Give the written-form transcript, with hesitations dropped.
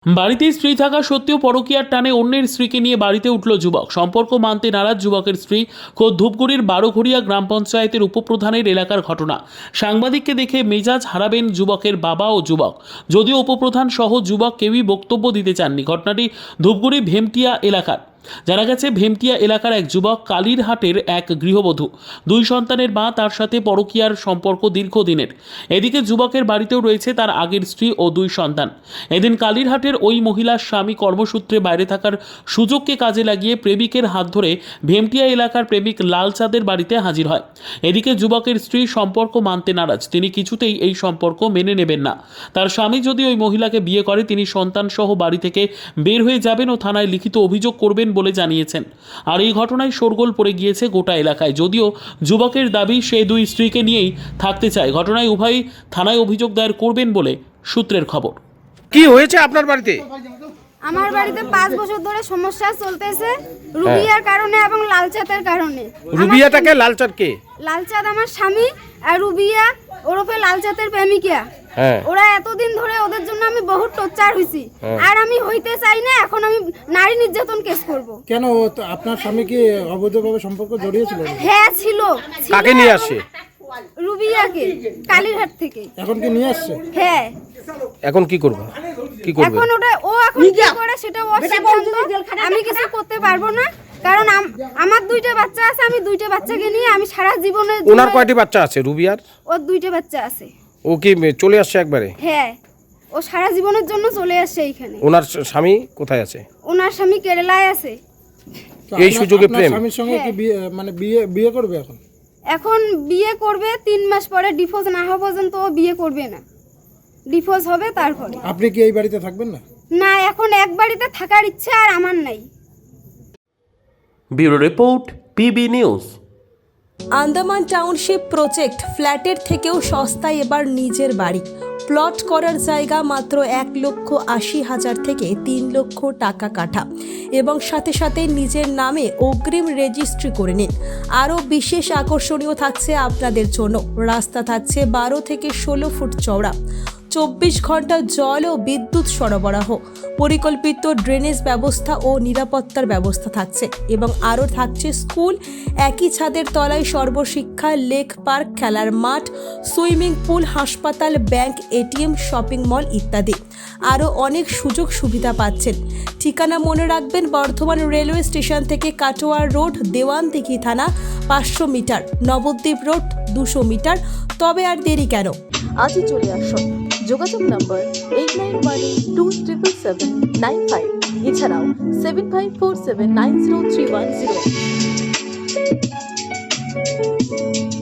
বাড়িতে স্ত্রী থাকা সত্ত্বেও পরকীয়ার টানে অন্যের স্ত্রীকে নিয়ে বাড়িতে উঠল যুবক। সম্পর্ক মানতে নারাজ যুবকের স্ত্রী। খোদ ধূপগুড়ির বারোঘড়িয়া গ্রাম পঞ্চায়েতের উপপ্রধানের এলাকার ঘটনা। সাংবাদিককে দেখে মেজাজ হারাবেন যুবকের বাবা ও যুবক। যদিও উপপ্রধান সহ যুবক কেউই বক্তব্য দিতে চাননি। ঘটনাটি ধূপগুড়ি ভেমটিয়া এলাকার। জানা গেছে, ভেমটিয়া এলাকার এক যুবক কালীরহাটের এক গৃহবধূ, 2 সন্তানের মা। তার সাথে পরকীয়ার সম্পর্ক দীর্ঘদিনের। এদিকে যুবকের বাড়িতেও রয়েছে তার আগের স্ত্রী ও 2 সন্তান। এদিন কালীরহাটের ওই মহিলার স্বামী কর্মসূত্রে বাইরে থাকার সুযোগকে কাজে লাগিয়ে প্রেমিকের হাত ধরে ভেমটিয়া এলাকার প্রেমিক লালচাঁদের বাড়িতে হাজির হয়। এদিকে যুবকের স্ত্রী সম্পর্ক মানতে নারাজ। তিনি কিছুতেই এই সম্পর্ক মেনে নেবেন না। তার স্বামী যদি ওই মহিলাকে বিয়ে করে, তিনি সন্তান সহ বাড়ি থেকে বের হয়ে যাবেন ও থানায় লিখিত অভিযোগ করবেন বলে জানিয়েছেন। আর এই ঘটনায় শোরগোল পড়ে গিয়েছে গোটা এলাকায়। যদিও যুবকের দাবি সে 2 স্ত্রীকে নিয়েই থাকতে চায়। ঘটনায় উভয়ই থানায় অভিযোগ দায়ের করবেন বলে সূত্রের খবর। কি হয়েছে আপনার বাড়িতে? আমার বাড়িতে 5 বছর ধরে সমস্যা চলতেছে রুবিয়ার কারণে এবং লালচাঁদের কারণে। রুবিয়াটাকে লালচাঁদ কে? লালচাঁদ আমার স্বামী, আর রুবিয়া ওরফে লালচাঁদের প্রেমিকা। ওরা এতদিন ধরে, ওদের জন্য আমি বহুত টর্চার হইছি। আর আমি হইতে চাই না। এখন আমি নারী নির্যাতন কেস করব। কেন? আপনার স্বামী কি অবৈধভাবে সম্পর্ক জড়িয়েছিল? হ্যাঁ ছিল। কাকে নিয়ে আসে? রুবিয়াকে কালীরহাট থেকে। এখন কি নিয়ে আসছে? হ্যাঁ। এখন কি করবে? কি করবে? এখন ওটা ও এখন কি করে সেটা ওর সিদ্ধান্ত। আমি কিছু করতে পারবো না, কারণ আমার 2টা বাচ্চা আছে। আমি 2টা বাচ্চাকে নিয়ে আমি সারা জীবনে। ওনার কয়টি বাচ্চা আছে রুবিয়ার? ওর 2টা বাচ্চা আছে। ও কি চলে আসছে একবারে? হ্যাঁ, ও সারা জীবনের জন্য চলে আসছে এইখানে। ওনার স্বামী কোথায় আছে? ওনার স্বামী কেরালায় আছে। তো এই সুযোগে আপনার প্রেম? স্বামীর সঙ্গে কি বিয়ে, মানে বিয়ে করবে এখন? এখন বিয়ে করবে 3 মাস পরে। ডিভোর্স না হওয়া পর্যন্ত ও বিয়ে করবে না। ডিভোর্স হবে তারপরে। আপনি কি এই বাড়িতে থাকবেন না? না, এখন এক বাড়িতে থাকার ইচ্ছা আর আমার নাই। Bureau report, PB news. Andaman township project ফ্ল্যাটের থেকেও সস্তায় এবার নিজের বাড়ি। প্লট করার জায়গা মাত্র 1,80,000 থেকে 3 লক্ষ টাকা কাঠা, এবং সাথে সাথে নিজের নামে অগ্রিম রেজিস্ট্রি করে নিন। আরও বিশেষ আকর্ষণীয় থাকছে আপনাদের জন্য। রাস্তা থাকছে 12 থেকে 16 ফুট চওড়া, 24 ঘন্টা জল ও বিদ্যুৎ সরবরাহ, পরিকল্পিত ড্রেনেজ ব্যবস্থা ও নিরাপত্তার ব্যবস্থা থাকছে, এবং আরও থাকছে স্কুল। একই ছাদের তলায় সর্বশিক্ষা, লেক পার্ক, খেলার মাঠ, সুইমিং পুল, হাসপাতাল, ব্যাংক, এটিএম, শপিং মল ইত্যাদি। আরও অনেক সুযোগ সুবিধা পাচ্ছেন। ঠিকানা মনে রাখবেন, বর্ধমান রেলওয়ে স্টেশন থেকে কাটোয়ার রোড, দেওয়ানদিঘি থানা 500 মিটার, নবদ্বীপ রোড 200 মিটার। তবে আর দেরি কেন, আজই চলে আসুন। যোগাযোগ নম্বর 8912777955, এছাড়াও 7547903108।